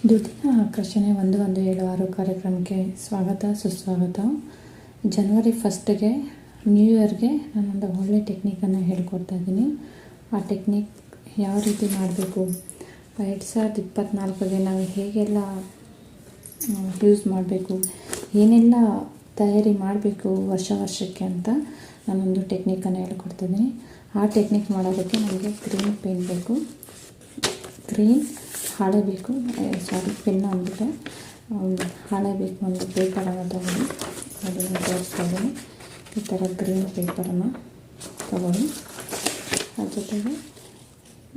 ದುಡ್ಡಿನ ಆಕರ್ಷಣೆ 1176 ಕಾರ್ಯಕ್ರಮಕ್ಕೆ ಸ್ವಾಗತ ಸುಸ್ವಾಗತ. ಜನವರಿ 1ಗೆ ನ್ಯೂ ಇಯರ್ಗೆ ನಾನೊಂದು ಒಳ್ಳೆ ಟೆಕ್ನಿಕನ್ನು ಹೇಳ್ಕೊಡ್ತಾ ಇದ್ದೀನಿ. ಆ ಟೆಕ್ನಿಕ್ ಯಾವ ರೀತಿ ಮಾಡಬೇಕು, 2024ಗೆ ನಾವು ಹೇಗೆಲ್ಲ ಯೂಸ್ ಮಾಡಬೇಕು, ಏನೆಲ್ಲ ತಯಾರಿ ಮಾಡಬೇಕು ವರ್ಷಕ್ಕೆ ಅಂತ ನಾನೊಂದು ಟೆಕ್ನಿಕನ್ನು ಹೇಳ್ಕೊಡ್ತಿದ್ದೀನಿ. ಆ ಟೆಕ್ನಿಕ್ ಮಾಡೋದಕ್ಕೆ ನಮಗೆ ಗ್ರೀನ್ ಪೆನ್ ಬೇಕು, ಗ್ರೀನ್ ಹಾಳೆ ಬೇಕು, ಪೆನ್ ಅಂದ್ಬಿಟ್ಟೆ ಹಾಳೆ ಬೇಕು. ಒಂದು ಪೇಪರನ್ನು ತೊಗೊಳ್ಳಿ, ಅದನ್ನು ತೋರಿಸ್ತಾ ಇದ್ದೀನಿ. ಈ ಥರ ಗ್ರೀನ್ ಪೇಪರನ್ನು ತೊಗೊಳ್ಳಿ. ಅದ್ರ ಜೊತೆಗೆ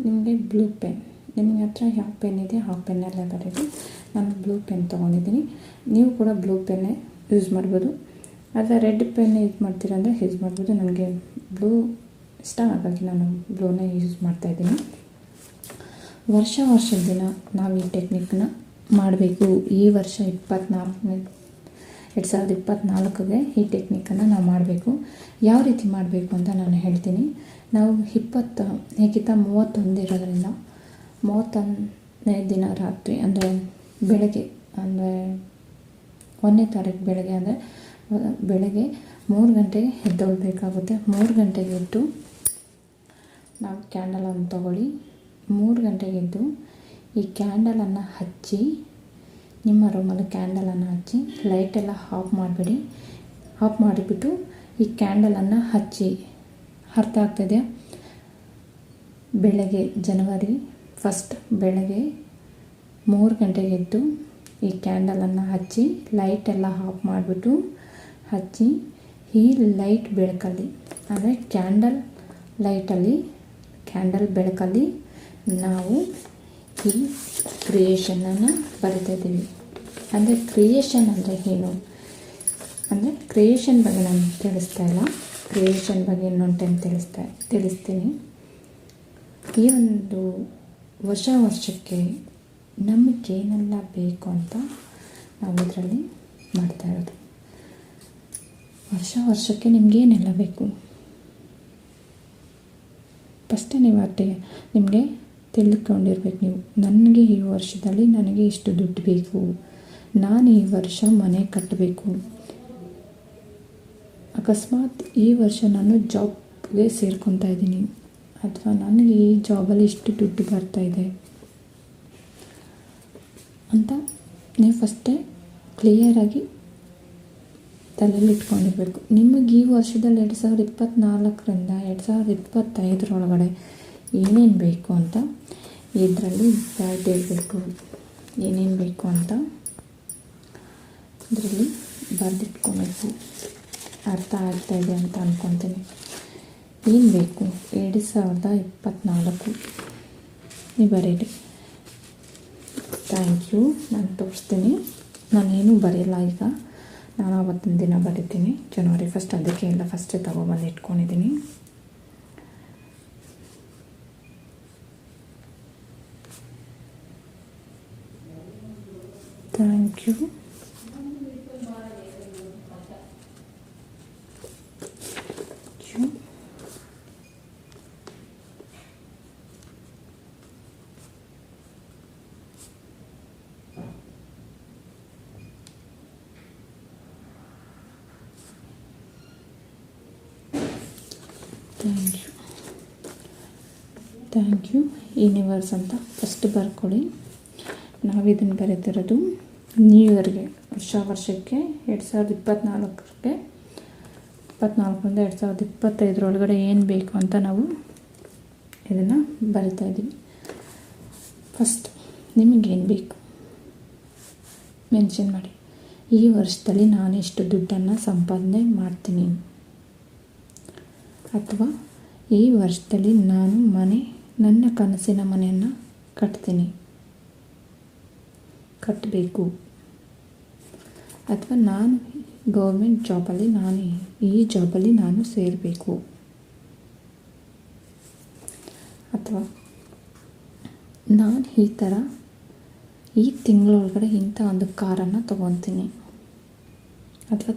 ನಿಮಗೆ ಬ್ಲೂ ಪೆನ್, ನಿಮಗೆ ಹತ್ರ ಯಾವ ಪೆನ್ ಇದೆ ಆ ಪೆನ್ನಲ್ಲೇ ಬರೀರಿ. ನಾನು ಬ್ಲೂ ಪೆನ್ ತೊಗೊಂಡಿದ್ದೀನಿ, ನೀವು ಕೂಡ ಬ್ಲೂ ಪೆನ್ನೇ ಯೂಸ್ ಮಾಡ್ಬೋದು. ಆದರೆ ರೆಡ್ ಪೆನ್ ಯೂಸ್ ಮಾಡ್ತೀರಂದರೆ ಯೂಸ್ ಮಾಡ್ಬೋದು. ನನಗೆ ಬ್ಲೂ ಇಷ್ಟ, ಹಾಗಾಗಿ ನಾನು ಬ್ಲೂನೇ ಯೂಸ್ ಮಾಡ್ತಾಯಿದ್ದೀನಿ. ವರ್ಷದ ದಿನ ನಾವು ಈ ಟೆಕ್ನಿಕ್ನ ಮಾಡಬೇಕು. ಈ ವರ್ಷ 2024ಗೆ ಈ ಟೆಕ್ನಿಕನ್ನು ನಾವು ಮಾಡಬೇಕು. ಯಾವ ರೀತಿ ಮಾಡಬೇಕು ಅಂತ ನಾನು ಹೇಳ್ತೀನಿ. ನಾವು ಹೇಗಿಂತ 31 ಇರೋದ್ರಿಂದ 31ನೇ ದಿನ ರಾತ್ರಿ ಅಂದರೆ ಬೆಳಗ್ಗೆ, ಅಂದರೆ 1ನೇ ತಾರೀಕು ಬೆಳಗ್ಗೆ, ಅಂದರೆ ಬೆಳಗ್ಗೆ 3 ಗಂಟೆಗೆ ಎದ್ದೊಳ್ಬೇಕಾಗುತ್ತೆ. 3 ಗಂಟೆಗೆ ಎದ್ದು ನಾವು ಕ್ಯಾಂಡಲನ್ನು ತಗೊಳ್ಳಿ. 3 ಗಂಟೆಗೆ ಎದ್ದು ಈ ಕ್ಯಾಂಡಲನ್ನು ಹಚ್ಚಿ, ನಿಮ್ಮ ರೂಮಲ್ಲಿ ಕ್ಯಾಂಡಲನ್ನು ಹಚ್ಚಿ, ಲೈಟೆಲ್ಲ ಆಫ್ ಮಾಡಿಬಿಡಿ. ಆಫ್ ಮಾಡಿಬಿಟ್ಟು ಈ ಕ್ಯಾಂಡಲನ್ನು ಹಚ್ಚಿ. ಅರ್ಥ ಆಗ್ತದೆ? ಬೆಳಗ್ಗೆ ಜನವರಿ 1 ಬೆಳಗ್ಗೆ 3 ಗಂಟೆಗೆ ಎದ್ದು ಈ ಕ್ಯಾಂಡಲನ್ನು ಹಚ್ಚಿ, ಲೈಟೆಲ್ಲ ಆಫ್ ಮಾಡಿಬಿಟ್ಟು ಹಚ್ಚಿ, ಈ ಲೈಟ್ ಬೆಳಕಲ್ಲಿ, ಅಂದರೆ ಕ್ಯಾಂಡಲ್ ಬೆಳಕಲ್ಲಿ ನಾವು ಈ ಕ್ರಿಯೇಷನನ್ನು ಬರಿತಾಯಿದ್ದೀವಿ. ಅಂದರೆ ಕ್ರಿಯೇಷನ್ ಅಂದರೆ ಏನು ಅಂದರೆ ಕ್ರಿಯೇಷನ್ ಬಗ್ಗೆ ನಾನು ತಿಳಿಸ್ತಾ ಇಲ್ಲ, ಕ್ರಿಯೇಷನ್ ಬಗ್ಗೆ ಇನ್ನೊಂದು ಟೈಮ್ ತಿಳಿಸ್ತೀನಿ. ಈ ಒಂದು ವರ್ಷಕ್ಕೆ ನಮಗೇನೆಲ್ಲ ಬೇಕು ಅಂತ ನಾವು ಇದರಲ್ಲಿ ಮಾಡ್ತಾ ಇರೋದು. ವರ್ಷಕ್ಕೆ ನಿಮಗೇನೆಲ್ಲ ಬೇಕು ಫಸ್ಟೇ ನೀವು ನಿಮಗೆ ತಿಳ್ಕೊಂಡಿರ್ಬೇಕು. ನೀವು ನನಗೆ ಈ ವರ್ಷದಲ್ಲಿ ನನಗೆ ಇಷ್ಟು ದುಡ್ಡು ಬೇಕು, ನಾನು ಈ ವರ್ಷ ಮನೆ ಕಟ್ಟಬೇಕು, ಅಕಸ್ಮಾತ್ ಈ ವರ್ಷ ನಾನು ಜಾಬ್ಗೆ ಸೇರ್ಕೊತಾ ಇದ್ದೀನಿ, ಅಥವಾ ನನಗೆ ಈ ಜಾಬಲ್ಲಿ ಇಷ್ಟು ದುಡ್ಡು ಬರ್ತಾಯಿದೆ ಅಂತ ನೀವು ಫಸ್ಟೇ ಕ್ಲಿಯರಾಗಿ ತಲೆಯಲ್ಲಿ ಇಟ್ಕೊಂಡಿರ್ಬೇಕು. ನಿಮಗೆ ಈ ವರ್ಷದಲ್ಲಿ 2024ರಿಂದ 2025 ಏನೇನು ಬೇಕು ಅಂತ ಇದರಲ್ಲಿ ಬರೆದಿಡಬೇಕು. ಏನೇನು ಬೇಕು ಅಂತ ಇದರಲ್ಲಿ ಬರೆದಿಟ್ಕೊಬೇಕು. ಅರ್ಥ ಆಗ್ತಾಯಿದೆ ಅಂತ ಅಂದ್ಕೊತೀನಿ. ಏನು ಬೇಕು 2024 ನೀವು ಬರೀರಿ. Thank you. ನಾನು ತೋರಿಸ್ತೀನಿ. ನಾನೇನು ಬರೆಯಲ್ಲ ಈಗ, ನಾನು ಆವತ್ತಿನ ದಿನ ಬರಿತೀನಿ, ಜನವರಿ 1. ಅದಕ್ಕೆ ಎಲ್ಲ ಫಸ್ಟೇ ತಗೊಬಂದು ಇಟ್ಕೊಂಡಿದ್ದೀನಿ. Thank you. Thank you universe ಅಂತ ಫಸ್ಟ್ ಬರ್ಕೊಳ್ಳಿ. ನಾವಿದನ್ನು ಬರೀತಿರೋದು ನ್ಯೂ ಇಯರ್ಗೆ, ವರ್ಷಕ್ಕೆ 2024ರಿಂದ 2025 ಏನು ಬೇಕು ಅಂತ ನಾವು ಇದನ್ನು ಬರಿತಾ ಇದ್ದೀವಿ. ಫಸ್ಟ್ ನಿಮಗೇನು ಬೇಕು ಮೆನ್ಷನ್ ಮಾಡಿ. ಈ ವರ್ಷದಲ್ಲಿ ನಾನು ಎಷ್ಟು ದುಡ್ಡನ್ನು ಸಂಪಾದನೆ ಮಾಡ್ತೀನಿ, ಅಥವಾ ಈ ವರ್ಷದಲ್ಲಿ ನಾನು ನನ್ನ ಕನಸಿನ ಮನೆಯನ್ನು ಕಟ್ಟಬೇಕು, ಅಥವಾ ನಾನು ಗೌರ್ಮೆಂಟ್ ಜಾಬಲ್ಲಿ ಈ ಜಾಬಲ್ಲಿ ನಾನು ಸೇರಬೇಕು, ಅಥವಾ ನಾನು ಈ ತಿಂಗಳೊಳಗಡೆ ಇಂಥ ಒಂದು ಕಾರನ್ನು ತೊಗೊತೀನಿ, ಅಥವಾ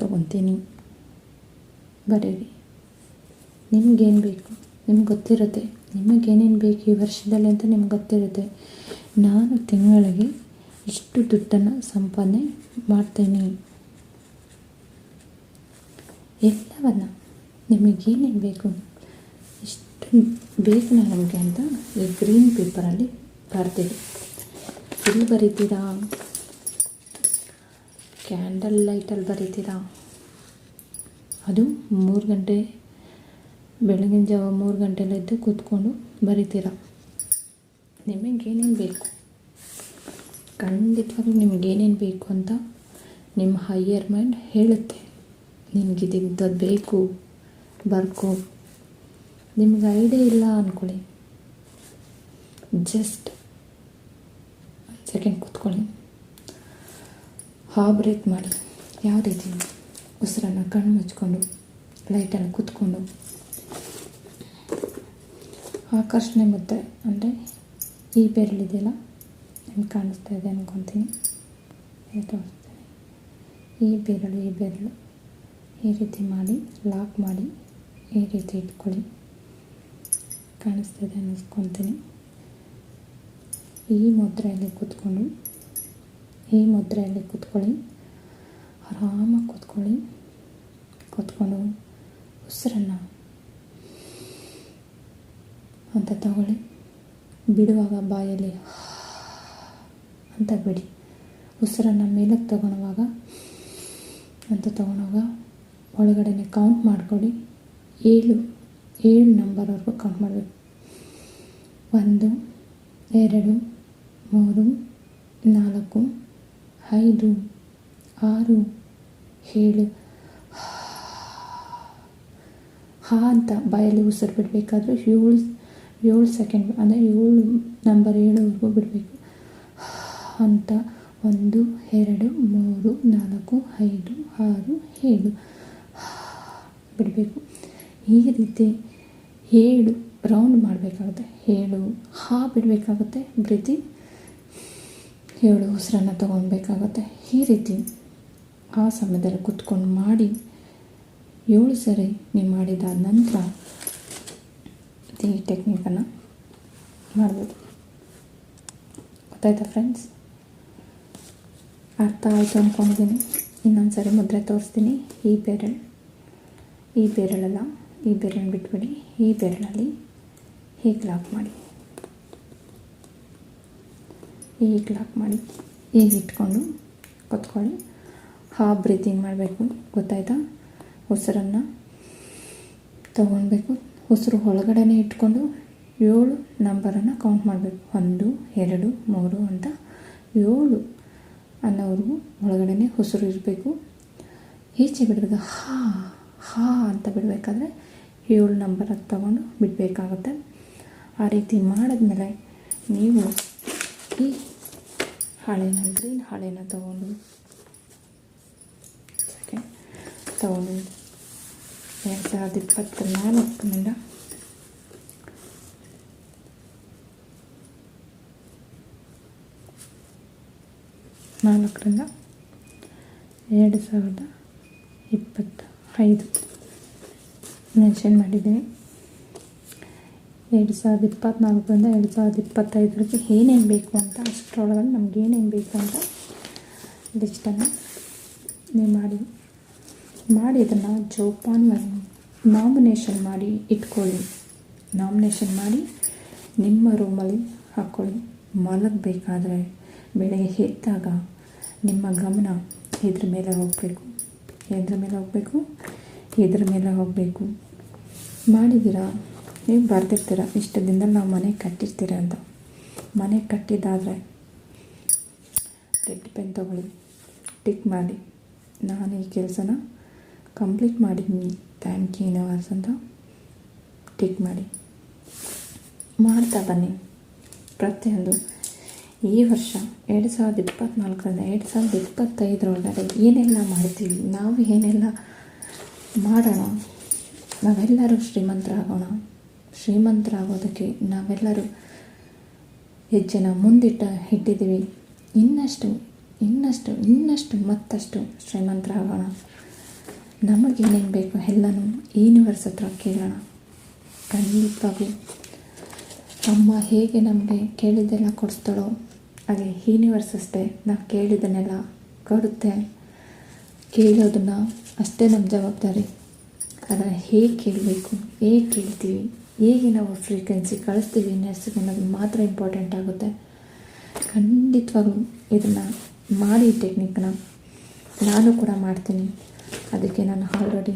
ತೊಗೊತೀನಿ. ಬರೀರಿ. ನಿಮಗೇನು ಬೇಕು ನಿಮ್ಗೆ ಗೊತ್ತಿರುತ್ತೆ. ನಿಮಗೇನೇನು ಬೇಕು ಈ ವರ್ಷದಲ್ಲಿ ಅಂತ ನಿಮ್ಗೆ ಗೊತ್ತಿರುತ್ತೆ. ನಾನು ತಿಂಗಳಿಗೆ ಇಷ್ಟು ದುಡ್ಡನ್ನು ಸಂಪಾದನೆ ಮಾಡ್ತೇನೆ. ಎಲ್ಲವನ್ನು ನಿಮಗೇನೇನು ಬೇಕು ಇಷ್ಟು ಬೇಕು ನಮಗೆ ಅಂತ ಈ ಗ್ರೀನ್ ಪೇಪರಲ್ಲಿ ಬರ್ತೀವಿ. ಇಲ್ಲಿ ಬರೀತೀರಾ, ಕ್ಯಾಂಡಲ್ ಲೈಟಲ್ಲಿ ಬರೀತೀರಾ, ಅದು 3 ಗಂಟೆ ಬೆಳಗಿನ ಜಾವ 3 ಗಂಟೆಲೆದ್ದು ಕೂತ್ಕೊಂಡು ಬರೀತೀರ. ನಿಮಗೇನೇನು ಬೇಕು, ಖಂಡಿತವಾಗ್ಲೂ ನಿಮಗೇನೇನು ಬೇಕು ಅಂತ ನಿಮ್ಮ ಹೈಯರ್ ಮೈಂಡ್ ಹೇಳುತ್ತೆ. ನಿಮಗಿದ್ದು ಬೇಕು ಬರ್ಕೋ. ನಿಮ್ಗೆ ಐಡಿಯಾ ಇಲ್ಲ ಅಂದ್ಕೊಳ್ಳಿ, ಜಸ್ಟ್ ಸೆಕೆಂಡ್ ಕೂತ್ಕೊಳ್ಳಿ, ಬ್ರೇಕ್ ಮಾಡಿ. ಯಾವ ರೀತಿ ಉಸಿರನ್ನು ಕಣ್ಣು ಮುಚ್ಕೊಂಡು ಲೈಟಲ್ಲಿ ಕೂತ್ಕೊಂಡು ಆಕರ್ಷಣೆ ಮುದ್ರೆ ಅಂದರೆ ಈ ಬೆರಳಿದೆಯಲ್ಲ, ನಿಮ್ಗೆ ಕಾಣಿಸ್ತಾ ಇದೆ ಅಂದ್ಕೊತೀನಿ, ತೋರಿಸ್ತೇನೆ. ಈ ಬೆರಳು ಈ ರೀತಿ ಮಾಡಿ ಲಾಕ್ ಮಾಡಿ ಈ ರೀತಿ ಇಟ್ಕೊಳ್ಳಿ. ಕಾಣಿಸ್ತಾ ಇದೆ ಅನ್ನಿಸ್ಕೊತೀನಿ. ಈ ಮುದ್ರೆಯಲ್ಲಿ ಕೂತ್ಕೊಳ್ಳಿ, ಆರಾಮಾಗಿ ಕೂತ್ಕೊಂಡು ಉಸಿರನ್ನು ಅಂತ ತಗೊಳ್ಳಿ. ಬಿಡುವಾಗ ಬಾಯಲ್ಲಿ ಅಂತ ಬಿಡಿ. ಉಸಿರನ್ನು ಮೇಲಕ್ಕೆ ತಗೊಳ್ಳುವಾಗ ಒಳಗಡೆ ಕೌಂಟ್ ಮಾಡ್ಕೊಳ್ಳಿ. 7 ನಂಬರ್ವರೆಗೂ ಕೌಂಟ್ ಮಾಡಬೇಕು. 1 2 3 4 5 6 7 ಅಂತ ಬಾಯಲ್ಲಿ ಉಸಿರು ಬಿಡಬೇಕಾದ್ರೆ 7 ಸೆಕೆಂಡ್ ಅಂದರೆ 7 7ವರೆಗೂ ಬಿಡಬೇಕು ಅಂತ. 1 2 3 4 5 6 7 ಬಿಡಬೇಕು. ಈ ರೀತಿ 7 ರೌಂಡ್ ಮಾಡಬೇಕಾಗುತ್ತೆ. 7 ಬಿಡಬೇಕಾಗುತ್ತೆ. ಬ್ರೀತಿಂಗ್ 7 ಉಸಿರನ್ನು ತೊಗೊಳ್ಬೇಕಾಗುತ್ತೆ. ಈ ರೀತಿ ಆ ಸಮಯದಲ್ಲಿ ಕೂತ್ಕೊಂಡು ಮಾಡಿ 7 ಸರಿ ನೀವು ಮಾಡಿದ ನಂತರ ಈ ಟೆಕ್ನಿಕನ್ನು ಮಾಡ್ಬೋದು. ಗೊತ್ತಾಯ್ತಾ ಫ್ರೆಂಡ್ಸ್? ಅರ್ಥ ಆಯಿತು ಅಂದ್ಕೊಂಡಿದ್ದೀನಿ. ಇನ್ನೊಂದು ಸರಿ ಮುದ್ರೆ ತೋರಿಸ್ತೀನಿ. ಈ ಬೆರಳನ್ನು ಬಿಟ್ಬಿಡಿ. ಈ ಬೆರಳಲ್ಲಿ ಹೀಗೆ ಲಾಕ್ ಮಾಡಿ, ಹೀಗೆ ಇಟ್ಕೊಂಡು ಕೂತ್ಕೊಳ್ಳಿ. ಬ್ರೀತಿಂಗ್ ಮಾಡಬೇಕು. ಗೊತ್ತಾಯ್ತಾ? ಉಸಿರನ್ನು ತಗೊಳ್ಬೇಕು. ಉಸಿರು ಒಳಗಡೆನೇ ಇಟ್ಕೊಂಡು 7 ನಂಬರನ್ನು ಕೌಂಟ್ ಮಾಡಬೇಕು. 1 2 3 ಅಂತ 7 ಅನ್ನೋವರೆಗೂ ಒಳಗಡೆನೇ ಉಸಿರು ಇರಬೇಕು. ಈಚೆ ಬಿಡುವಾಗ ಹಾ ಅಂತ ಬಿಡಬೇಕಾದ್ರೆ 7 ನಂಬರ್ ತಗೊಂಡು ಬಿಡಬೇಕಾಗುತ್ತೆ. ಆ ರೀತಿ ಮಾಡಿದ್ಮೇಲೆ ನೀವು ಈ ಗ್ರೀನ್ ಹಾಳೆನ ತಗೊಂಡು 2024 2025 ಮೆನ್ಷನ್ ಮಾಡಿದ್ದೀನಿ. 2024 2025 ಏನೇನು ಬೇಕು ಅಂತ, ಅಷ್ಟರೊಳಗೆ ನಮ್ಗೆ ಏನೇನು ಬೇಕು ಅಂತ ಲಿಸ್ಟನ್ನು ನೀವು ಮಾಡಿ ಇದನ್ನು ಜೋಪಾನವಾಗಿ ನಾಮಿನೇಷನ್ ಮಾಡಿ ಇಟ್ಕೊಳ್ಳಿ. ನಾಮಿನೇಷನ್ ಮಾಡಿ ನಿಮ್ಮ ರೂಮಲ್ಲಿ ಹಾಕ್ಕೊಳ್ಳಿ. ಮಲಗಬೇಕಾದ್ರೆ ಬೆಳಗ್ಗೆ ಎದ್ದಾಗ ನಿಮ್ಮ ಗಮನ ಇದ್ರ ಮೇಲೆ ಹೋಗಬೇಕು. ಮಾಡಿದ್ದೀರಾ? ನೀವು ಬರೆದಿರ್ತೀರ ಇಷ್ಟು ದಿನದಲ್ಲಿ ನಾವು ಮನೆ ಕಟ್ಟಿರ್ತೀರ ಅಂತ. ಮನೆ ಕಟ್ಟಿದ್ದಾದರೆ ರೆಡ್ ಪೆನ್ ತೊಗೊಳ್ಳಿ, ಟಿಕ್ ಮಾಡಿ, ನಾನು ಈ ಕೆಲಸನ ಕಂಪ್ಲೀಟ್ ಮಾಡಿದ್ದೀನಿ, ಥ್ಯಾಂಕ್ ಯು ಯೂನಿವರ್ಸ್ ಅಂತ ಟಿಕ್ ಮಾಡಿ. ಮಾಡ್ತಾ ಬನ್ನಿ. ಪ್ರತಿಯೊಂದು ಈ ವರ್ಷ 2024ರಿಂದ 2025 ಏನೆಲ್ಲ ಮಾಡ್ತೀವಿ, ನಾವು ಏನೆಲ್ಲ ಮಾಡೋಣ, ನಾವೆಲ್ಲರೂ ಶ್ರೀಮಂತರಾಗೋದಕ್ಕೆ ನಾವೆಲ್ಲರೂ ಹೆಜ್ಜೆನ ಇಟ್ಟಿದ್ದೀವಿ. ಇನ್ನಷ್ಟು ಮತ್ತಷ್ಟು ಶ್ರೀಮಂತರಾಗೋಣ. ನಮಗೇನೇನು ಬೇಕು ಎಲ್ಲನೂ ಯೂನಿವರ್ಸ್ ಹತ್ರ ಕೇಳೋಣ. ಖಂಡಿತವಾಗಿ ಅಮ್ಮ ಹೇಗೆ ನಮಗೆ ಕೇಳಿದ್ದೆಲ್ಲ ಕೊಡಿಸ್ತಾಳೋ ಹಾಗೆ ಯೂನಿವರ್ಸ್ ಅಷ್ಟೇ ನಾವು ಕೇಳಿದ್ದನ್ನೆಲ್ಲ ಕೊಡುತ್ತೆ. ಕೇಳೋದನ್ನು ಅಷ್ಟೇ ನಮ್ಮ ಜವಾಬ್ದಾರಿ. ಅದನ್ನು ಹೇಗೆ ಕೇಳಬೇಕು, ಹೇಗೆ ಕೇಳ್ತೀವಿ, ಹೇಗೆ ನಾವು ಫ್ರೀಕ್ವೆನ್ಸಿ ಕಳಿಸ್ತೀವಿ ಯೂನಿವರ್ಸ್ಗೆ ಅನ್ನೋದು ಮಾತ್ರ ಇಂಪಾರ್ಟೆಂಟ್ ಆಗುತ್ತೆ. ಖಂಡಿತವಾಗ್ಲೂ ಇದನ್ನು ಮಾಡಿ ಟೆಕ್ನಿಕ್ನ ನಾನು ಕೂಡ ಮಾಡ್ತೀನಿ. ಅದಕ್ಕೆ ನಾನು ಆಲ್ರೆಡಿ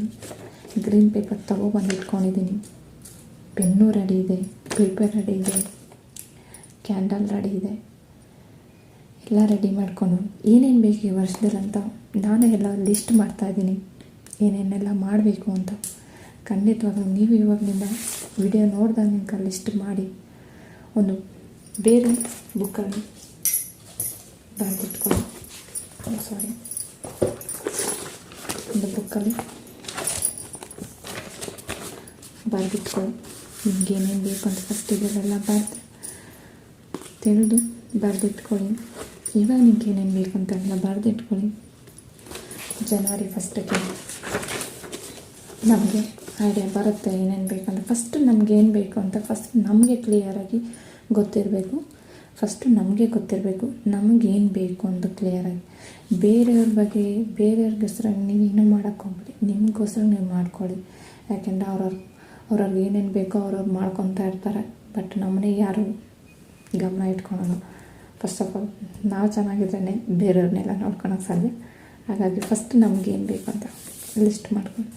ಗ್ರೀನ್ ಪೇಪರ್ ತೊಗೊಬಂದು ಇಟ್ಕೊಂಡಿದ್ದೀನಿ. ಪೆನ್ನು ರೆಡಿ ಇದೆ, ಪೇಪರ್ ರೆಡಿ ಇದೆ, ಕ್ಯಾಂಡಲ್ ರೆಡಿ ಇದೆ. ಎಲ್ಲ ರೆಡಿ ಮಾಡಿಕೊಂಡು ಏನೇನು ಬೇಕು ಈ ವರ್ಷದಲ್ಲಿ ಅಂತ ನಾನು ಎಲ್ಲ ಲಿಸ್ಟ್ ಮಾಡ್ತಾಯಿದ್ದೀನಿ, ಏನೇನೆಲ್ಲ ಮಾಡಬೇಕು ಅಂತ. ಖಂಡಿತವಾಗ್ಲೂ ನೀವು ಇವಾಗಲಿಂದ ವಿಡಿಯೋ ನೋಡ್ದಂಗೆ ಲಿಸ್ಟ್ ಮಾಡಿ ಒಂದು ಬೇರೆ ಬುಕ್ಕಲ್ಲಿ ಬರೆದಿಟ್ಕೊಳ್ಳಿ. ಒಂದು ಬುಕ್ಕಲ್ಲಿ ಬರೆದಿಟ್ಕೊಳ್ಳಿ. ನಿಮ್ಗೆ ಏನೇನು ಬೇಕು ಅಂತ ಫಸ್ಟ್ ಇದೆಲ್ಲ ತಿಳಿದು ಬರೆದಿಟ್ಕೊಳ್ಳಿ. ಇವಾಗ ನಿಮ್ಗೆ ಏನೇನು ಬೇಕು ಅಂತೆಲ್ಲ ಬರೆದಿಟ್ಕೊಳ್ಳಿ. ಜನವರಿ 1ಕ್ಕೆ ನಮಗೆ ಐಡಿಯಾ ಬರುತ್ತೆ ಏನೇನು ಬೇಕಂತ. ಫಸ್ಟ್ ನಮಗೇನು ಬೇಕು ಅಂತ ಫಸ್ಟ್ ನಮಗೆ ಕ್ಲಿಯರಾಗಿ ಗೊತ್ತಿರಬೇಕು. ಫಸ್ಟು ನಮಗೆ ಗೊತ್ತಿರಬೇಕು ನಮಗೇನು ಬೇಕು ಅಂತ ಕ್ಲಿಯರಾಗಿ. ಬೇರೆಯವ್ರ ಬಗ್ಗೆ ಬೇರೆಯವ್ರಿಗೋಸ್ಕರ ನೀವೇನು ಮಾಡೋಕ್ಕೆ ಹೋಗ್ಬೇಡಿ, ನಿಮಗೋಸ್ಕರ ನೀವು ಮಾಡ್ಕೊಳ್ಳಿ. ಯಾಕೆಂದರೆ ಅವ್ರವ್ರಿಗೆ ಏನೇನು ಬೇಕೋ ಅವ್ರವ್ರು ಮಾಡ್ಕೊತಾ ಇರ್ತಾರೆ. ಬಟ್ ನಮ್ಮನೆ ಯಾರು ಗಮನ ಇಟ್ಕೊಳೋಣ. ಫಸ್ಟ್ ಆಫ್ ಆಲ್ ನಾವು ಚೆನ್ನಾಗಿದ್ರೇ ಬೇರೆಯವ್ರನ್ನೆಲ್ಲ ನೋಡ್ಕೊಳಕ್ಕೆ ಸಾಧ್ಯ. ಹಾಗಾಗಿ ಫಸ್ಟ್ ನಮಗೇನು ಬೇಕು ಅಂತ ಲಿಸ್ಟ್ ಮಾಡ್ಕೊಂಡು,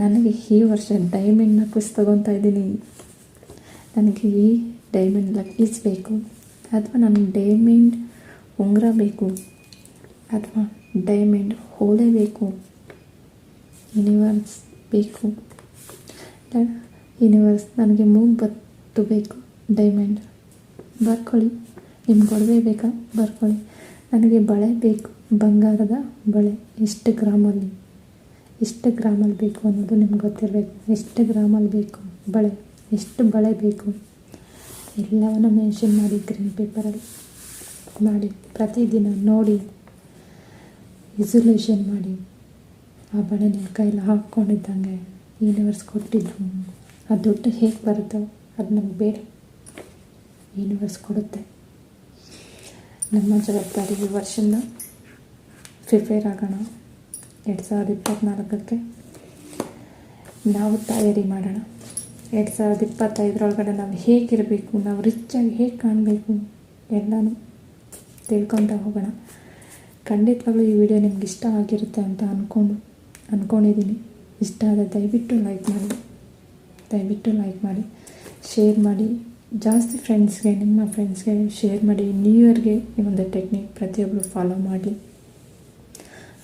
ನನಗೆ ಈ ವರ್ಷ ಡೈಮಂಡ್ ನೆಕ್ಲೆಸ್ ತೊಗೊತಾ ಇದ್ದೀನಿ. ನನಗೆ ಈ ಡೈಮಂಡ್ ನೆಕ್ಲೆಸ್ ಬೇಕು, ಅಥವಾ ನನಗೆ ಡೈಮಂಡ್ ಉಂಗುರ ಬೇಕು, ಅಥವಾ ಡೈಮಂಡ್ ಹೋಳೆ ಬೇಕು, ಯೂನಿವರ್ಸ್ ಬೇಕು. ಯೂನಿವರ್ಸ್ ನನಗೆ ಮೂಗ್ಬತ್ತು ಬೇಕು, ಡೈಮಂಡ್ ಬರ್ಕೊಳ್ಳಿ. ನಿಮ್ಗೆ ಒಡವೆ ಬೇಕಾ ಬರ್ಕೊಳ್ಳಿ. ನನಗೆ ಬಳೆ ಬೇಕು, ಬಂಗಾರದ ಬಳೆ. ಎಷ್ಟು ಗ್ರಾಮಲ್ಲಿ ಬೇಕು ಅನ್ನೋದು ನಿಮ್ಗೆ ಗೊತ್ತಿರಬೇಕು. ಎಷ್ಟು ಗ್ರಾಮಲ್ಲಿ ಬೇಕು ಬಳೆ, ಎಷ್ಟು ಬಳೆ ಬೇಕು ಎಲ್ಲವನ್ನು ಮೆನ್ಷನ್ ಮಾಡಿ ಗ್ರೀನ್ ಪೇಪರಲ್ಲಿ ಮಾಡಿ ಪ್ರತಿದಿನ ನೋಡಿ ವಿಸುಲೇಷನ್ ಮಾಡಿ. ಆ ಬಳೆ ನಿಮ್ಮ ಕೈಯಲ್ಲಿ ಹಾಕ್ಕೊಂಡಿದ್ದಂಗೆ ಯೂನಿವರ್ಸ್ ಕೊಟ್ಟಿದ್ರು. ಆ ದುಡ್ಡು ಹೇಗೆ ಬರುತ್ತೋ ಅದು ನಮ್ಗೆ ಬೇಡ, ಯೂನಿವರ್ಸ್ ಕೊಡುತ್ತೆ. ನಮ್ಮ ಜವಾಬ್ದಾರಿ ಈ ವರ್ಷದಿಂದ ಪ್ರಿಪೇರ್ ಆಗೋಣ. 2024ಕ್ಕೆ ನಾವು ತಯಾರಿ ಮಾಡೋಣ. 2025 ನಾವು ಹೇಗಿರಬೇಕು, ನಾವು ರಿಚ್ಚಾಗಿ ಹೇಗೆ ಕಾಣಬೇಕು ಎಲ್ಲನೂ ತಿಳ್ಕೊತಾ ಹೋಗೋಣ. ಖಂಡಿತವಾಗ್ಲೂ ಈ ವಿಡಿಯೋ ನಿಮ್ಗೆ ಇಷ್ಟ ಆಗಿರುತ್ತೆ ಅಂತ ಅಂದ್ಕೊಂಡಿದ್ದೀನಿ. ಇಷ್ಟ ಆದರೆ ದಯವಿಟ್ಟು ಲೈಕ್ ಮಾಡಿ, ಶೇರ್ ಮಾಡಿ. ಜಾಸ್ತಿ ನಿಮ್ಮ ಫ್ರೆಂಡ್ಸ್ಗೆ ಶೇರ್ ಮಾಡಿ. ನ್ಯೂ ಇಯರ್ಗೆ ಈ ಒಂದು ಟೆಕ್ನಿಕ್ ಪ್ರತಿಯೊಬ್ಬರು ಫಾಲೋ ಮಾಡಲಿ.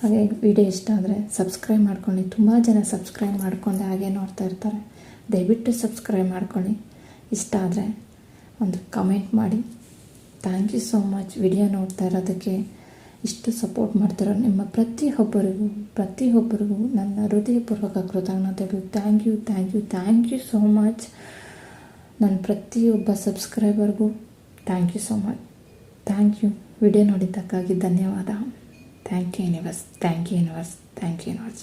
ಹಾಗೆ ವಿಡಿಯೋ ಇಷ್ಟ ಆದರೆ ಸಬ್ಸ್ಕ್ರೈಬ್ ಮಾಡ್ಕೊಳ್ಳಿ. ತುಂಬ ಜನ ಸಬ್ಸ್ಕ್ರೈಬ್ ಮಾಡ್ಕೊಂಡು ಹಾಗೆ ನೋಡ್ತಾ ಇರ್ತಾರೆ. ದಯವಿಟ್ಟು ಸಬ್ಸ್ಕ್ರೈಬ್ ಮಾಡ್ಕೊಳ್ಳಿ. ಇಷ್ಟ ಆದರೆ ಒಂದು ಕಮೆಂಟ್ ಮಾಡಿ. Thank you so much video ನೋಡ್ತಾ ಇರೋದಕ್ಕೆ. ಇಷ್ಟು ಸಪೋರ್ಟ್ ಮಾಡ್ತಿರೋ ನಿಮ್ಮ ಪ್ರತಿಯೊಬ್ಬರಿಗೂ ನನ್ನ ಹೃದಯಪೂರ್ವಕ ಕೃತಜ್ಞತೆಗಳು. Thank you so much. ನನ್ನ ಪ್ರತಿಯೊಬ್ಬ ಸಬ್ಸ್ಕ್ರೈಬರ್ಗೂ thank you so much. Thank you. Video ನೋಡಿದ್ದಕ್ಕಾಗಿ ಧನ್ಯವಾದ. Thank you universe.